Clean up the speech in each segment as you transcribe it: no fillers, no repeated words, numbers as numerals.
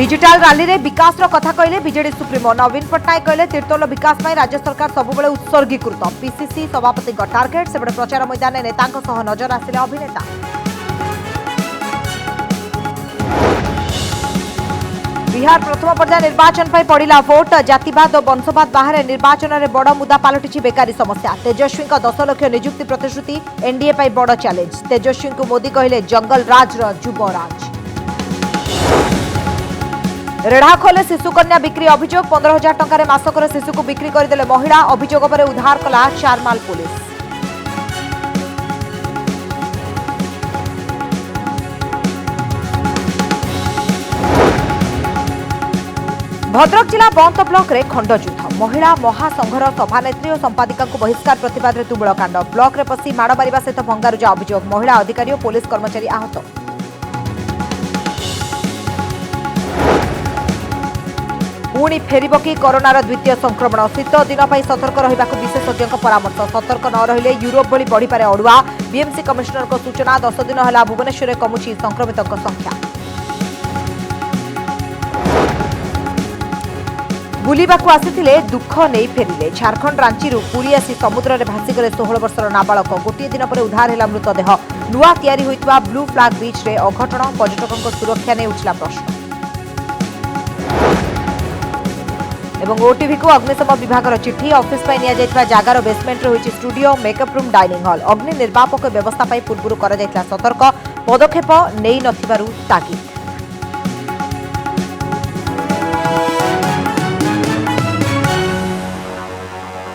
Digital rally रे विकास रो कथा कहले बीजेडी सुप्रीमो नवीन पट्टनायक कहले तीर्तोल विकास में राज्य सरकार सबुबले उत्सर्गीकृत पीसीसी सभापति टार्गेट सेबडे प्रचार मैदान में नेता नजर आसिले अभिनेता। बिहार प्रथम पर्याय निर्वाचन पर पड़ा भोट जातिवाद और वंशवाद बाहर निर्वाचन में बड़ मुदा पलटि बेकारी समस्या तेजस्वी 10 लाख नियुक्ति प्रतिश्रुति एनडीए पर बड़ चैलेंज तेजस्वी को मोदी कहले जंगल राज युवराज। रेढ़ाखोले शिशुकन्या बिक्री अभियोग 15,000 टंकार मासकर शिशु को बिक्री करदेले महिला अभियोग पर उद्धार कला चारमाल पुलिस। भद्रक जिला बंत ब्लॉक रे खंडयुद्ध महिला महासंघर सभानेत्री और संपादिका बहिष्कार प्रतिवाद तुमुलकांड ब्लॉक रे पसी माड़ मारिबा सहित भंगारुजा अभियोग महिला अधिकारी और पुलिस कर्मचारी आहत। पुणी फेरिब कि कोरोनार द्वितीय संक्रमण शीत दिन पर सतर्क रहा विशेषज्ञों परामर्श सतर्क न रहिले यूरोप भली बढ़िपारे अड़ुआ बीएमसी कमिशनर को सूचना 10 दिन है भुवनेश्वर कमुची संक्रमितों संख्या। बुलिबाकु आसिथिले दुख नहीं फेरिले झारखंड रांची पुरी आसी समुद्र में भासीगले 16 वर्षर नाबालक गोटे दिन पर उद्धार है मृतदेह नुआ तैयारी होइतबा ब्लू फ्लैग बीच रे अघटन पर्यटकों सुरक्षा नहीं उठला प्रश्न। एवं ओटीवी को अग्निशम विभाग चिठी ऑफिस पर निया जगार बेसमेंट रही studio makeup room dining hall अग्नि निर्वापक व्यवस्था पूर्व कर सतर्क पदक्षेप नहीं नथिबारु तागिद।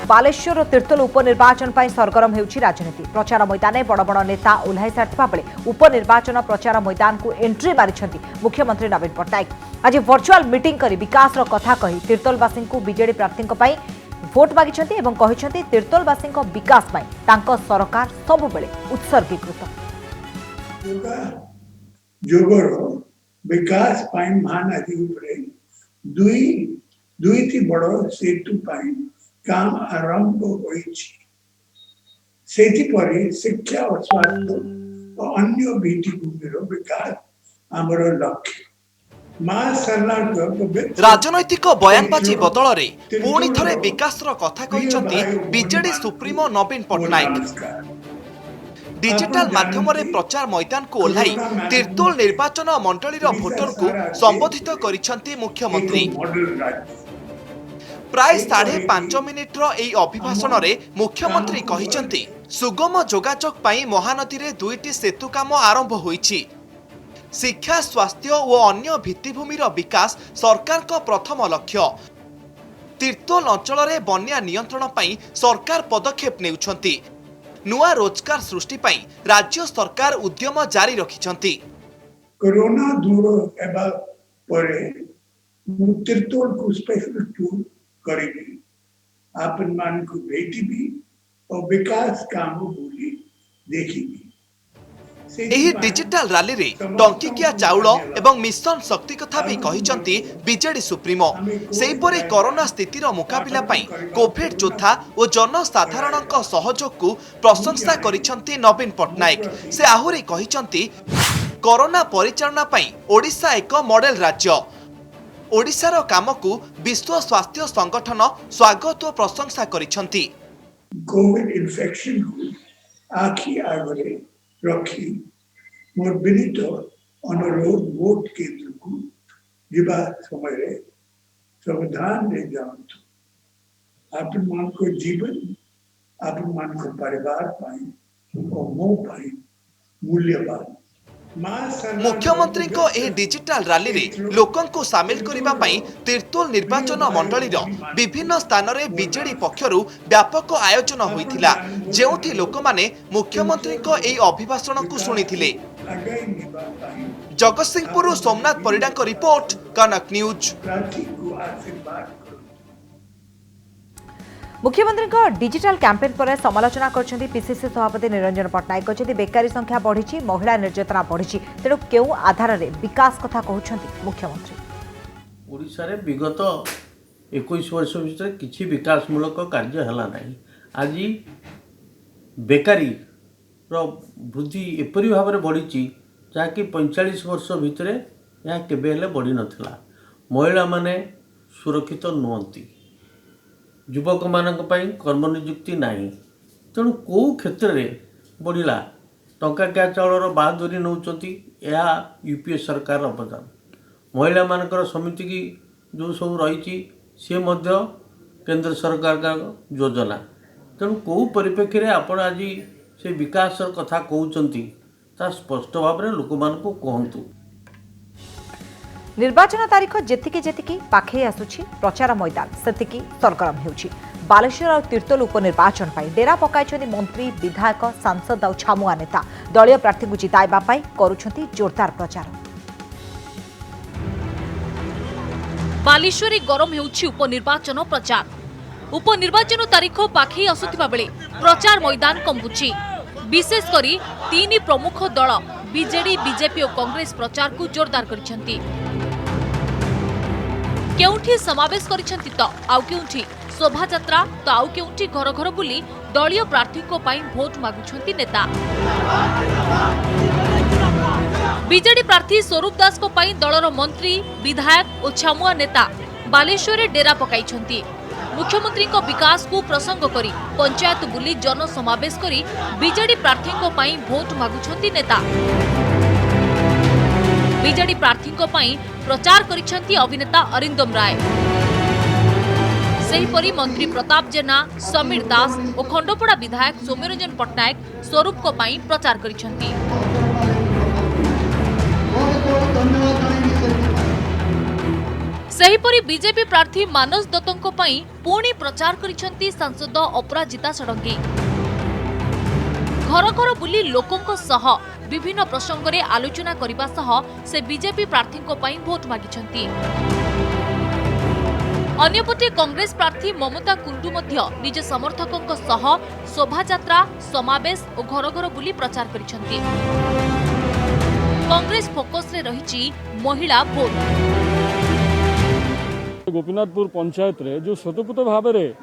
बालेश्वर और तीर्तोल उपनिर्वाचन पर सरगरम होउछि राजनीति प्रचार मैदान में बड़ बड़ नेता ओह्लाई सारिथिबा बेले उपनिर्वाचन प्रचार मैदान को एंट्री मारिछंती मुख्यमंत्री नवीन पट्टनायक। आज वर्चुअल मीटिंग करी विकास रो कथा कही तीर्तोलवासी को बीजेडी प्रार्थी भोट मागिछंती एवं कहिछंती तीर्तोलवासी विकास पाई तांको सरकार सबु बेले उत्सर्गीकृत जोगर विकास पाई महानदी उपरे दुईटी बड़ सेतु पाई काम आरंभ होती शिक्षा और स्वास्थ्य और अन्य भित्तिभूमिर विकास आमर लक्ष्य। राजनैतिक बयानबाजी बदल रे पुणी थरे विकास कथा कहिसंती बीजेडी सुप्रीमो नवीन पट्टनायक। डिजिटल माध्यम रे प्रचार मैदान को ओह्लाई तीर्तोल निर्वाचन मंडलीर भोटर को संबोधित करिसंती मुख्यमंत्री। प्राय 5.5 मिनिट्र एई अभिभाषण रे मुख्यमंत्री कहिसंती सुगम जोगाजोग पाई महानदी रे 2टी सेतु काम आरंभ होईछि। शिक्षा स्वास्थ्य और अन्य भित्तिभूमिर विकास सरकार का प्रथम लक्ष्य। तीर्तोल अंचल रे बन्या नियंत्रण पाई सरकार पदक्षेप नेउछंती। नुआ रोजगार सृष्टि पाई राज्य सरकार उद्यम जारी रखिछंती। कोरोना दूर एबा परे तीर्तोल को स्पेशल टूर करेगी आपन मान को भेटिबी और विकास काम बोली देखिबी। एही डिजिटल रैली रे टंकिकिया चाउल एवं मिशन शक्ति कथा भी कहिसंती बीजेडी सुप्रीमो। सेहीपरि कोरोना स्थितिर मुकाबिला पाई कोविड योद्धा और जनसाधारणक सहयोग को प्रशंसा करिसंती नवीन पट्टनायक। से आहुरी कहिसंती कोरोना परिचालना पाई ओडिशा एक मॉडल राज्य। ओडिशार काम को विश्व स्वास्थ्य संगठन स्वागत और प्रशंसा करिसंती। कोविड इन्फेक्शन को आखि आगरे रखी मोर विनीत अनुरोध वोट केंद्र को जीवा समय रे सावधान रह जाओ आपन मान को जीवन आपन मान को परिवार पाई और मो पाई मूल्यवान। मुख्यमंत्री को ए डिजिटल रैली रे लोकं को शामिल करिबा पई तीर्तोल निर्वाचन मंडलीर विभिन्न स्थान रे बीजेडी पक्षरु व्यापक आयोजन होइथिला जेउठी लोकमाने मुख्यमंत्री को ए अभिभाषण को सुनिथिले। जगतसिंहपुर सोमनाथ परिडा को रिपोर्ट कनक न्यूज। मुख्यमंत्री डिजिटल कैंपेन पर समालोचना कर पीसीसी सभापति निरंजन पट्टनायक कहते बेकारी संख्या बढ़ी महिला निर्यातना बढ़ी तेणु क्यों आधार में विकास कथा कहते मुख्यमंत्री। ओडिशा रे विगत 21 वर्ष भितर किसी विकासमूलक कार्य है ना। आज बेकारी वृद्धि एपरी भाव में बढ़ी जहाँकि 45 वर्ष भितर यहाँ केबे बढ़ी नथिला। महिला माने सुरक्षित नुहंती युवक मानक पई कर्म नियुक्ति नाही तेणु कौ क्षेत्र में बढ़ला टंका क्या चाउर बहादुरी नौचंती यह यूपीए सरकार अवदान महिला मानकर समिति की जो सब रही सी मध्य केंद्र सरकार का योजना तेणु कौ परिप्रेक्षी में आपण आज से विकास कथा कहते ता स्पष्ट भाव में लोक मानक कहतु। निर्वाचन तारीख जेतिकी जेतिकी पाखे आसुछि प्रचार मैदान सेतिकी सरगरम हेउछि। बालेश्वर और तीर्तोल उपनिर्वाचन पर डेरा पकाइछन्ति मंत्री विधायक सांसद और छामुआ नेता दलीय प्रार्थी को जिताइबा पाई करूछन्ति जोरदार प्रचार। बालेश्वरे गरम हेउछि उपनिर्वाचन प्रचार। उपनिर्वाचन तारीख पाखे आसुथिबा बेले प्रचार मैदान कंबुछि। विशेष करी तीन प्रमुख दल बीजेडी बीजेपी और कांग्रेस प्रचार को जोरदार करिछन्ति। केउठी समावेश करिछन्ति तो आउ केउठी शोभा यात्रा तो आउ केउठी घर घर बुली दलीय प्रार्थी को पाई भोट मागुछन्ति नेता। बीजेडी प्रार्थी स्वरूप दास को पाई दलर मंत्री विधायक और छामुआ नेता बालेश्वर डेरा पकाइछन्ति। मुख्यमंत्री को विकास को प्रसंग करी पंचायत बुली जन समावेश करी बीजेडी प्रार्थी को पाई भोट मागुछन्ति नेता। बीजेडी प्रार्थी को पाई प्रचार करिछन्ति अभिनेता अरिंदम राय। सेहीपरि मंत्री प्रताप जेना समीर दास और खंडपड़ा विधायक सौम्यरंजन पट्टनायक स्वरूप को पाई प्रचार करिछन्ति। सेहीपरि बीजेपी प्रार्थी मानस दत्तों पाई पुणी प्रचार करिछन्ति सांसद अपराजिता षडंगी। घर घर बुली लोकों सह विभिन्न प्रसंग में आलोचना करने सह से बीजेपी प्रार्थी को पाई भोट मागिछन्ति। अन्यपटे कांग्रेस प्रार्थी ममता कुंडू मध्य निज समर्थकों सह शोभा यात्रा समावेश और घर घर बुली प्रचार करिछन्ति। कांग्रेस फोकस रे रहिछि महिला भोट। गोपीनाथपुर पंचायत रे जो स्वतंत्र भाव में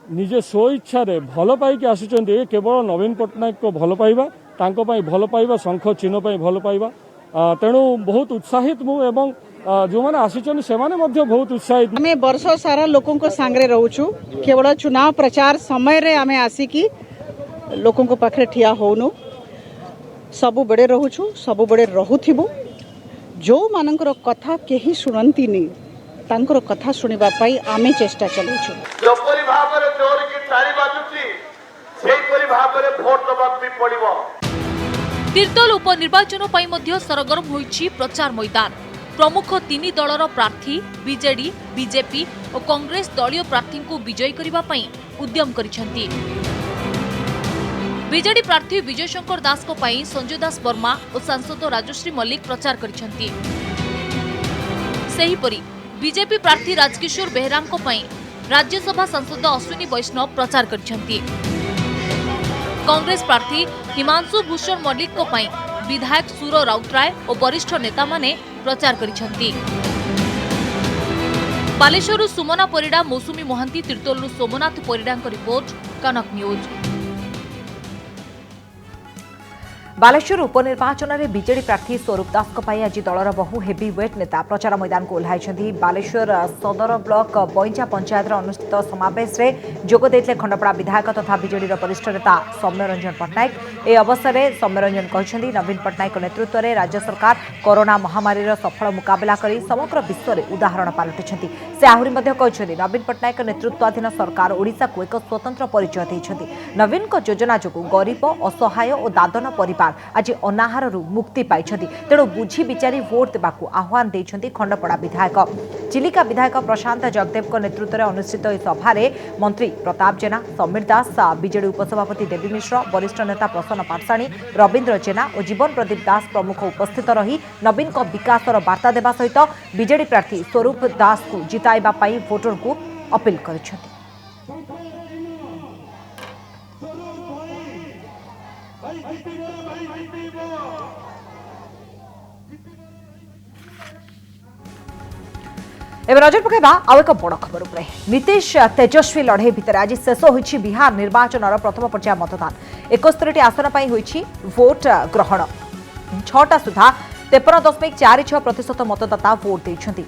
निजे स्व इच्छा रे भल पाई आसुचंती केवल नवीन पट्टनायक को भल पाइबा तांको पाई भल पाइबा शंख चिन्ह पाई भल पाइबा तेणु बहुत उत्साहित मु एवं जो मैंने आसिचन से बहुत उत्साहित। आम वर्ष सारा लोकों को सांगरे रोचु केवल चुनाव प्रचार समय रे आमे आसिकी लोकों को पाखरे ठिया होनु सबु बड़े रोचु सबु बड़े रहुथिबु जो मानकर कथा केही सुनंतीनी तांकर कथा सुनिबा पाई आमे चेष्टा चलुछु। जोपरि भाबरे जोर की तारी बाजुची सेहीपरि भाबरे भोट दबाक भी पड़िबो। तीर्तोल उपनिर्वाचन पाई मध्य सरगरम होइछि प्रचार मैदान। प्रमुख तीन दलर प्रार्थी बीजेडी बीजेपी और कांग्रेस दलीय प्रार्थी को विजयी करिबा पाई उद्यम करिछन्ति। बीजेडी प्रार्थी विजय शंकर दास को पाई संजय दास वर्मा और सांसद राजश्री मल्लिक प्रचार करिछन्ति। सेहीपरि बीजेपी प्रार्थी राजकिशोर बेहराम को पाई राज्यसभा सांसद अश्विनी वैष्णव प्रचार करिछन्ति। कांग्रेस प्रार्थी हिमांशु भूषण मल्लिक को पाई विधायक सुर राउतराय और वरिष्ठ नेता माने प्रचार करिछन्ति। बालेश्वरु सुमना परिडा मौसुमी मोहांती तीर्तोलु सोमनाथ परिडा रिपोर्ट कनक न्यूज। बालेश्वर उपनिर्वाचन में बीजेडी प्रार्थी स्वरूप दास को पाई आज दलर बहु हेवी वेट नेता प्रचार मैदान को ओह्लाई। बालेश्वर सदर ब्लॉक बईंचा पंचायत अनुष्ठित समावेश में जोग देते खंडपड़ा विधायक तथा बीजेडी वरिष्ठ नेता सौम्यरंजन पट्टनायक। ए अवसर में सौम्यरंजन कहते नवीन पट्टनायक नेतृत्व में राज्य सरकार कोरोना महामारी सफल मुकाबला कर समग्र विश्व में उदाहरण पालटिछन्ति। से आहरी कहते नवीन पट्टनायक नेतृत्वाधीन सरकार ओडिशा को एक स्वतंत्र परिचय देइछन्ति। नवीन को योजना जोगु गरीब असहाय और दादन परिवार आज अनाहार मुक्ति पाई तेणु बुझी विचारी भोट देवाक आह्वान देइछन्ति खंडपड़ा विधायक। चिलिका विधायक प्रशांत जगदेव नेतृत्व में अनुष्ठित सभा में मंत्री प्रताप जेना समीर दास बीजेडी उपसभापति देवी मिश्र वरिष्ठ नेता प्रसन्न पाठशाणी रवींद्र जेना और जीवन प्रदीप दास प्रमुख उपस्थित रही नवीन को विकासर वार्ता देवा सहित बीजेडी प्रार्थी स्वरूप दास को जिताइबा पाई भोटर को अपील करिछन्ति। एवं नजर पकाइबा आउ एक बड़ खबर उपरे। नीतीश तेजस्वी लड़े भितर आज शेष होइछि बिहार निर्वाचन प्रथम पर्याय मतदान। 71 आसन पर होइछि भोट ग्रहण। 6टा सुधा 53.46% मतदाता भोट देइछन्ति।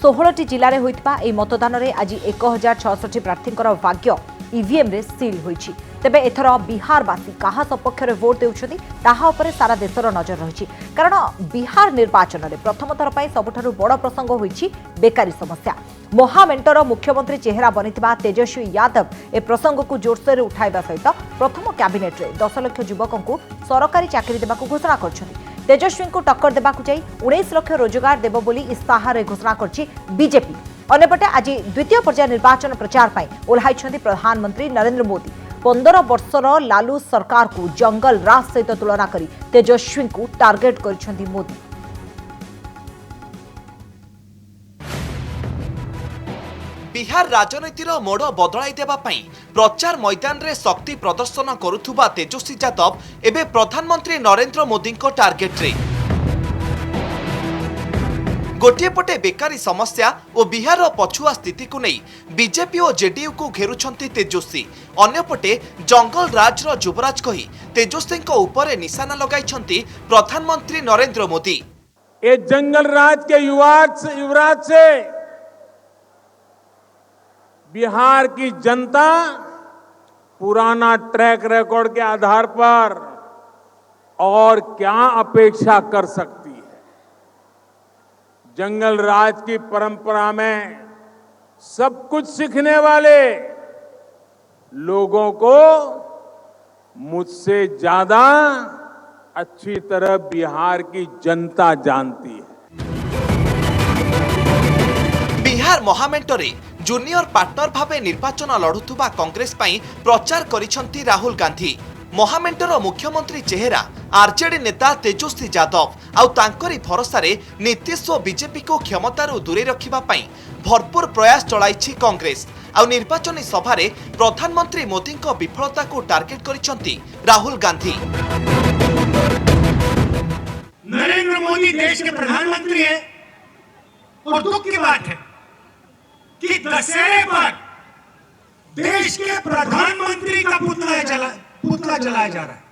षोहटी जिले में होता मतदान में आज 1066 प्रार्थी भाग्य ईवीएम रे सील होईछि। तेबे एथर बिहारवासी कहा सपक्ष में भोट देउछथि ताहा उपरे सारा देशर नजर रही, कारण बिहार निर्वाचन में प्रथम थर पर सबुठारु बड़ प्रसंग होईछि बेकारी समस्या। महामेंटर मुख्यमंत्री चेहरा बनिथिबा तेजस्वी यादव ए प्रसंग को जोरसोर उठाइबा सहित प्रथम कैबिनेट रे 10 लाख युवकों को सरकारी चाकरी देबाकू घोषणा करछथि। तेजस्वी को टक्कर देबाकू जाई 19 लाख रोजगार देबो बोली इस्ताहार घोषणा करछि बीजेपी। अन्यपटे आज द्वितीय पर्याय निर्वाचन प्रचार पर ओह्लाइछन्ति प्रधानमंत्री नरेंद्र मोदी। 15 वर्षर लालू सरकार को जंगल राज सहित तुलना करी तेजस्वी को टार्गेट करिछन्ति मोदी। बिहार राजनीतिर मोड़ बदलाई देबा पई प्रचार मैदान रे शक्ति प्रदर्शन करुथुबा तेजस्वी यादव एबे प्रधानमंत्री नरेंद्र मोदी को टार्गेट रे। गोटे पटे बेकारी समस्या और बिहार पछुआ स्थिति को नहीं बीजेपी और जेडीयू को घेरुछंती तेजस्वी। अन्यपटे जंगल राज रो युवराज कही तेजस्वी को ऊपर निशाना लगाइछंती प्रधानमंत्री नरेंद्र मोदी। ये जंगल राज के युवराज से बिहार की जनता पुराना ट्रैक रिकॉर्ड के आधार पर और क्या अपेक्षा कर सकती है। जंगल राज की परंपरा में सब कुछ सीखने वाले लोगों को मुझसे ज्यादा अच्छी तरह बिहार की जनता जानती है। बिहार महामेंटरे जूनियर पार्टनर भावे निर्वाचन लड़ुथुबा कांग्रेस पई प्रचार करिसंती राहुल गांधी। महामेंटर मुख्यमंत्री चेहरा आरजेडी नेता तेजस्वी यादव आउ तांकरी भरोसा रे नीतीश और बीजेपी को क्षमतारू दूरे रखिबा पई भरपूर प्रयास चलाइछि कांग्रेस। आउ निर्वाचनी सभा रे प्रधानमंत्री मोदी को विफलता को टार्गेट करिसंती राहुल गांधी। नरेंद्र मोदी देश के प्रधानमंत्री हैं और दुख की बात है कि दशहरे पर देश के प्रधानमंत्री का पुतला जलाया जा रहा है।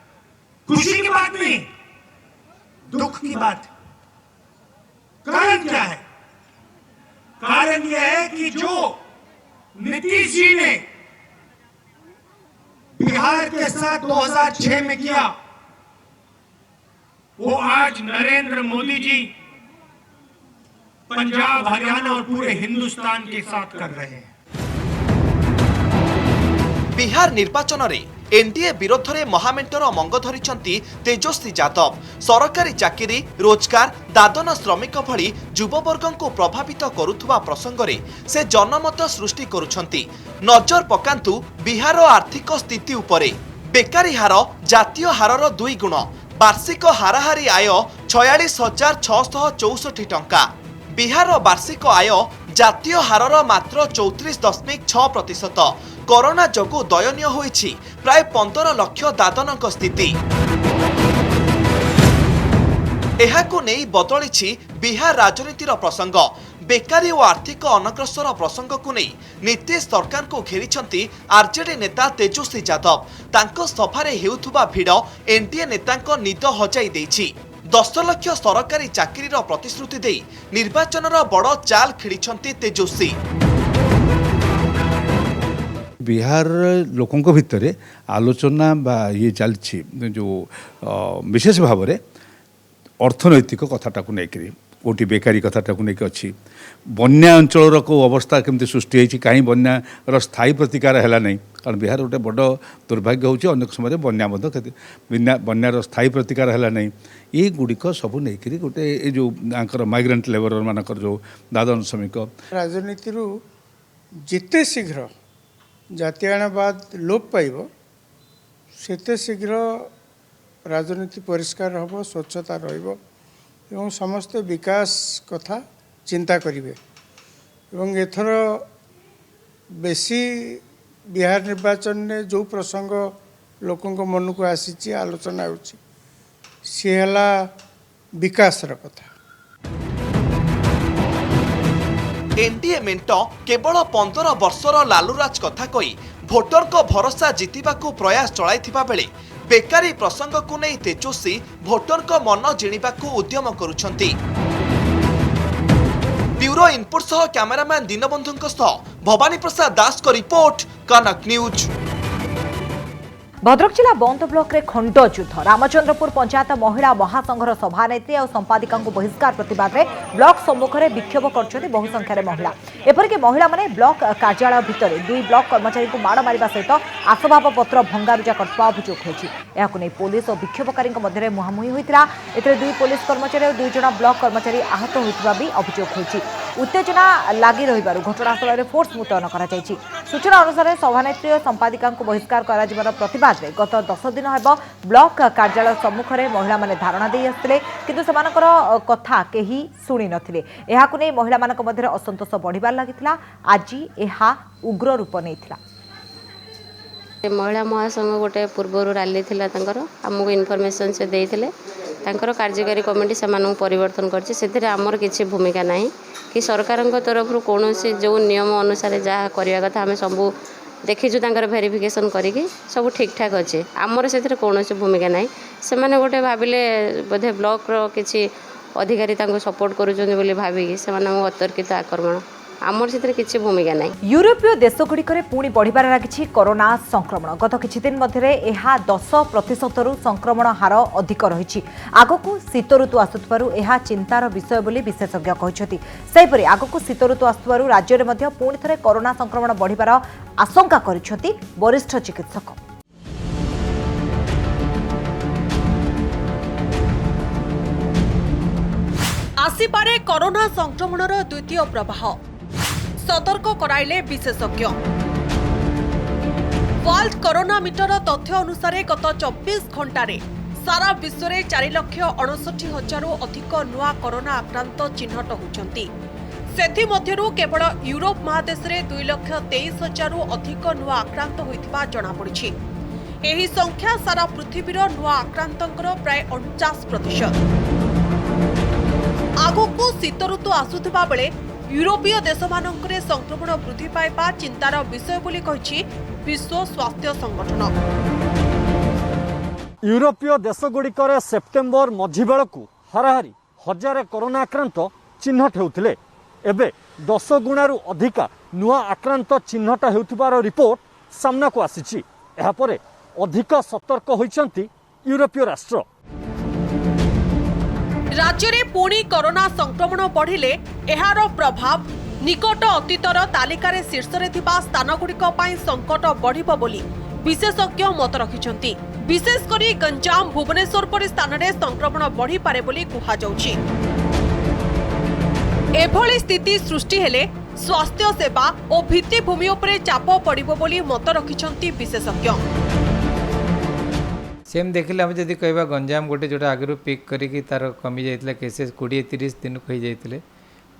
खुशी की बात नहीं, दुख की बात है। कारण क्या है? कारण यह है कि जो नीतीश जी ने बिहार के साथ 2006 में किया वो आज नरेंद्र मोदी जी पंजाब, हरियाणा और पूरे हिंदुस्तान के साथ कर रहे हैं। बिहार निर्वाचन रे एनडीए विरोध में महामेंटर मंग धरिछंती तेजस्वी यादव। सरकारी चाकरी, रोजगार, दादन श्रमिक भली युववर्ग को प्रभावित करुथुबा प्रसंग रे से जनमत सृष्टि करुछंती। नजर पकांतु बिहार आर्थिक स्थिति उपरे। बेकारी हार जातीय हारर 2 गुण। वार्षिक हाराहारी आय 46,664 टंका। बिहार वार्षिक आय जातीय हारर मात्र 34.6%। कोरोना जोगु दयनीय होइछि प्राय 15 लाख दादनक स्थिति। एहाकु नेई बदलिछि बिहार राजनीतिर प्रसंग। बेकारी और आर्थिक अनग्रसर प्रसंग को नहीं नीतीश सरकार को घेरिछंती आरजेडी नेता तेजस्वी यादव। तांको सभारे हेउथुबा भिड़ एनडीए नेतांको निद हजाई देइछि। 10 लाख सरकारी चाकरीर प्रतिश्रुति देई निर्वाचनर बड़ चाल खेलिछंती तेजस्वी। बिहार लोकों भितर आलोचना बा ये चलछि जो विशेष भाव में अर्थनैतिक कथाटा को लेकर कोटी बेकारी कथाटा को लेकर अच्छी बन्या अंचल को अवस्था केमती सृष्टि होती कहीं बन्यार स्थायी प्रतिकार है नहीं। कारण बिहार गोटे बड़ दुर्भाग्य होची अनेक समय बन्यार स्थायी प्रतिकार है नहीं। ये गुड़िक सब नहीं गोटे ये जो माइग्रेंट लेबर मानकर जो दादन श्रमिक राजनीति जिते शीघ्र जातीयवाद लोप पाइब सेते शीघ्र राजनीति परिष्कार हम, स्वच्छता रहिबो एवं समस्त विकास कथा चिंता करिवे। एवं एथर बेसी बिहार निर्वाचन ने जो प्रसंग लोकों मन को आसी आलोचना होची सी हला विकास र कथा। एनडीए मेंट केवल 15 वर्षर लालूराज कथा कही भोटर को भरोसा जितिबा को प्रयास चलाइथिबा बेले बेकारी प्रसंग को नहीं तेजस्वी भोटर को मन जिणिबा को उद्यम करुछंती। ब्यूरो इनपुट सह कैमरामैन दीनबंधु सह भवानी प्रसाद दास को रिपोर्ट कनक न्यूज। भद्रक जिला बंद ब्लॉक रे खंड युद्ध रामचंद्रपुर पंचायत महिला महासंघर सभानेत्री और संपादिका बहिष्कार प्रतिवाद में ब्लॉक सम्मुख में विक्षोभ कर बहु संख्यार महिला एपरिक महिला माने ब्लॉक कार्यालय भितर दुई ब्लॉक कर्मचारी को माड़ मारिबा सहित आसबाब पत्र भंगारुजा करथिबा अभियोग होछि। एहाकु नै पुलिस और विक्षोभकारी मध्य मुहांमुही होइतिला। एतरे दुई पुलिस कर्मचारी और दुई जण ब्लॉक कर्मचारी आहत होइतिबा भी अभियोग होछि। उत्तेजना लागि रहिबारु घटनास्थल में फोर्स मुतयन करा जायछि। सूचना अनुसार सभानेत्री और संपादिका बहिष्कार करा जिबार प्रतिवाद गत 10 दिन हेब ब्लॉक कार्यालय सम्मुख में महिला माने धारणा दे आसते किंतु सेमानकर कथा केही सुनी नथिले। एहाकु नै महिला मानक मध्य असंतोष बढ़िबार लागिथिला। आज एहा उग्र रूप नैथिला। महिला महासंघ गोटे पूर्व रैली थिला तंकर हमको इनफॉरमेशन से देइथिले तंकर कार्यकारी कमिटी सेमानक परिवर्तन करछि। सेथिरे हमर किछि भूमिका नाही कि सरकारक तरफ कोनोसी जो नियम अनुसार जहाँ करबा कथा हमें सब देखीचु तांकर वेरिफिकेशन करिकी सब ठीक ठाक अच्छे आमर से कौन भूमिका ना से गोटे भाविले बोधे ब्लॉक रो किसी अधिकारी सपोर्ट करुँच भाविकी से अतर्कित आक्रमण आमर से किसी भूमिका ना। यूरोपीय देशगुड़िक पुणी बढ़िबार लागिछि कोरोना संक्रमण। गत किछि दिन मध्य एहा 10% संक्रमण हार अधिक रही। आगकू शीत ऋतु आसुथिबारु एहा चिंतार विषय बोली विशेषज्ञ कहछथि। सेहिपरि आगकू शीत ऋतु आसुथिबारु राज्य रे मध्य पुणी थरे कोरोना संक्रमण बढ़िबार आशंका करिछथि वरिष्ठ चिकित्सक। आसिपारे कोरोना संक्रमणर द्वितीय प्रवाह सतर्क कराइले विशेषज्ञ। वर्ल्ड कोरोना मीटर तथ्य अनुसार गत 24 घंटे सारा विश्व में 4,69,000 अधिक नुआ कोरोना आक्रांत चिन्हट होती। सेथिमध्यरु केवल यूरोप महादेश में 2,23,000 अधिक नुआ आक्रांत होइथिबा जणापड़िछि। एही संख्या सारा पृथ्वीर नुआ आक्रांतंकर प्राय 49%। आगकू शीत ऋतु आसुथिबा बेले यूरोपीय देशमानंकरे संक्रमण वृद्धि पाइबा चिंतार विषय बोली कहिछि विश्व स्वास्थ्य संगठन। यूरोपीय देशगुड़िकर सेप्टेम्बर मझी बेलू हाराहारी हजार कोरोना आक्रांत चिन्हट होउथिले। एबे 10 गुणारु अधिका नुआ आक्रांत चिन्हट हेउथिबार रिपोर्ट सामना को आसीछि। एहा परे अधिक सतर्क होइछंती यूरोपीय राष्ट्र। राज्य में पुणी कोरोना संक्रमण बढ़िले एहार प्रभाव निकट अतीतर तालिकार शीर्ष में थिबा स्थानगुड़िक पई संकट बढ़िबो बोली विशेषज्ञ मत रखिछंती। विशेषकर गंजाम भुवनेश्वर परि स्थान में संक्रमण बढ़ी पारे बोली कुहा जाउछि। एभली स्थिति सृष्टि हेले स्वास्थ्य सेवा और भित्तिभूमि उपरे चाप पड़िबो बोली मत रखिछंती विशेषज्ञ। सेम देखिले आम जदि कहवा गंजाम गोटे जोटा आगु पिक करी तार कमी जाइए केसेस 20-30 दिन को जाइए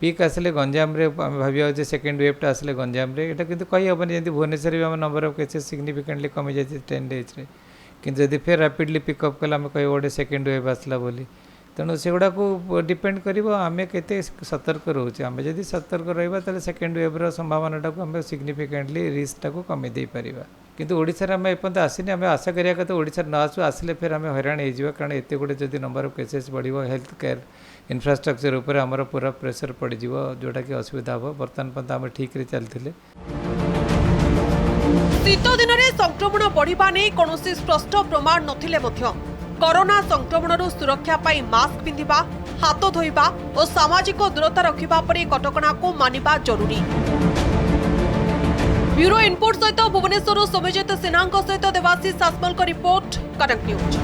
पिक आसिले गंजाम रे आम भाविया सेकेंड वेवटा आसिले गंजाम रे एटा किंतु कही हेनी जमी भुवनेश्वर भी आम नंबर ऑफ केसेस सिग्निफिकेंटली कमी जाइए 10 डेज रे किंतु जदि फिर रैपिडली पिकअप कले आम कह गोटे सेकेंड वेव आसला बोली तेणु से गुड़ा को डिपेंड कर आम के सतर्क रोचे आम जदि सतर्क रहा सेकेंड वेव्र संभावना को आम सिग्निफिकेंटली रिस्क को कमी दे पारिबा। किंतु ओडिशा रे आम एपर्यंत आसीनी आम आशा करिया कथा ओडिशा न आसू आसिले फिर आम हैरान हो कारण एत गोटे जदि नंबर ऑफ केसेस बढ़िबो हेल्थ केयर इंफ्रास्ट्रक्चर उपर आमर पूरा प्रेशर पड़ जोटा कि असुविधा हम बर्तमान पर्यंत आम ठीक रे चलथिले। शीत दिन में संक्रमण बढ़िबा नै कोनोसी स्पष्ट प्रमाण नथिले मध्य कोरोना संक्रमण सुरक्षा पाई मास्क पिंधिबा हाथ धोइबा और सामाजिक दूरता रखिबा परि कटकणा को मानिबा जरूरी। ब्यूरो इनपुट सहित भुवनेश्वर सोमजित सिन्हा सहित देवाशीष सासमल का रिपोर्ट कनक न्यूज।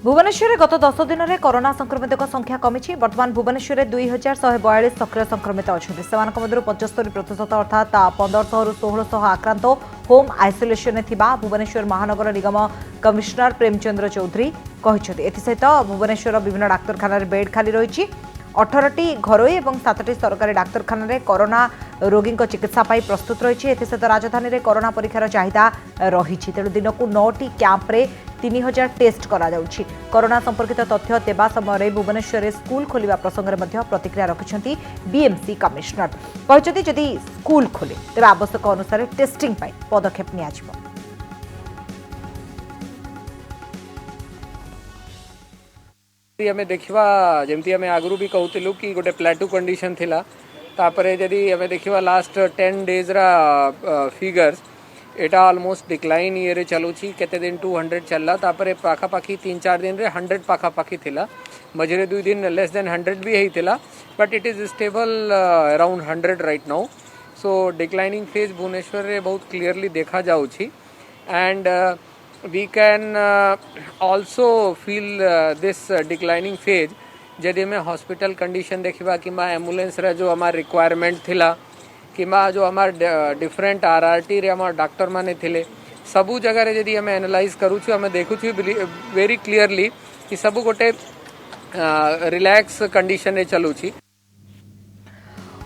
भुवनेश्वर गत 10 दिन में कोरोना संक्रमित संख्या कमी। बर्तमान भुवनेश्वर 2142 सक्रिय संक्रमित अच्छा। 75% अर्थात 1500-1600 आक्रांत होम आइसोलेशन में थिबा भुवनेश्वर महानगर निगम कमिशनर प्रेमचंद्र चौधरी कहते। एसहित भुवनेश्वर विभिन्न डाक्तखाना बेड खाली रही। 18टी घरोई और 7टी सरकारी डाक्तखाना रे कोरोना रोगी चिकित्सा प्रस्तुत रही। एसहित राजधानी में कोरोना परीक्षार चाहिदा रही। तेणु दिन को 9टी क्यांप्रे 3000 टेस्ट करा जाउछि। कोरोना संपर्कित तथ्य देवा समय भुवनेश्वर स्कूल खोलिबा प्रसंग में प्रतिक्रिया रखिछंती बीएमसी कमिशनर। कहते जदि स्कूल खोले तेज आवश्यक अनुसार टेस्टिंग पदक्षेप नियाजिबो। आम देखा जमी आम आगु भी कहूलु कि गोटे प्लाटू कंडीशन थिला तापरे जदि आम देखा लास्ट 10 डेज रा फिगर्स एटा ऑलमोस्ट डिक्लाइन ये चलुची केते दिन 200 चलला तापरे पाखापाखी 3-4 दिन रे 100 पाखापाखी थिला मझे 2 दिन लेस देन 100 भी होता but it is stable around 100 right now so declining phase Bhubaneswar रे बहुत क्लियरली देखा जाउची and we can also feel this declining phase जदि में हॉस्पिटल कंडीशन देखा कि एम्बुलेंस रे जो हमार रिक्वायरमेंट थिला कि जो हमार डिफरेंट आरआरटी रे हमार डॉक्टर माने थिले सबू जगह रे जदि हमें एनालाइज करू छु हमें देखु छु वेरी क्लियरली कि सबू गोटे रिलैक्स कंडीशन रे चलू छी।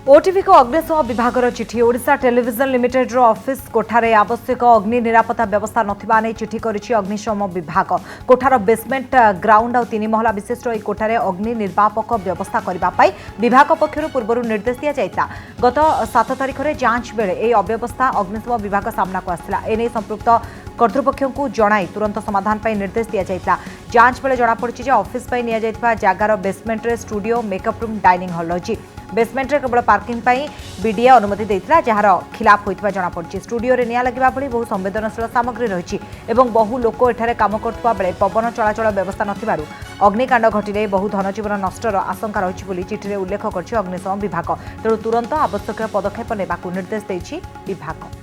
ओटीवी को अग्निशम विभाग चिठी Odisha television limited office Kothare आवश्यक अग्नि निरापत्ता व्यवस्था नथिबा नै चिठी करिछि अग्निशम विभाग कोठार बेसमेंट ग्राउंड और 3 महला विशिष्ट ए कोठारे अग्नि निर्वापक व्यवस्था करबा पाई विभाग पक्षरु पूर्वरु निर्देश दिया जायता गत 7 तारिख रे जांच बेले ए अव्यवस्था अग्निशम विभाग सामना को आसला एने संपृक्त कर्तृपक्ष को जणाई तुरंत समाधान पाई निर्देश दिया जायता जांच बेले जणा पड़छि जे ऑफिस पाई निया जायतबा जागार बेसमेंट रे studio makeup room dining hall अछि बेसमेंट रे केवल पार्किंग पाई बीडीए अनुमति देइतला जहार खिलाफ होइतबा जणा पड़छि स्टूडियो रे निया लगिबा पड़ी बहु संवेदनशील सामग्री रहिछि एवं बहु लोक एठारे काम करतबा बेले पवन चलाचल व्यवस्था नथिबारु अग्निकांड घटिले बहु धनजीवन नष्टर आशंका रहिछि बोली चिठी रे उल्लेख करछि अग्निशम विभाग तेणु तुरंत आवश्यक पदक्षेप नेबाकू निर्देश दैछि विभाग।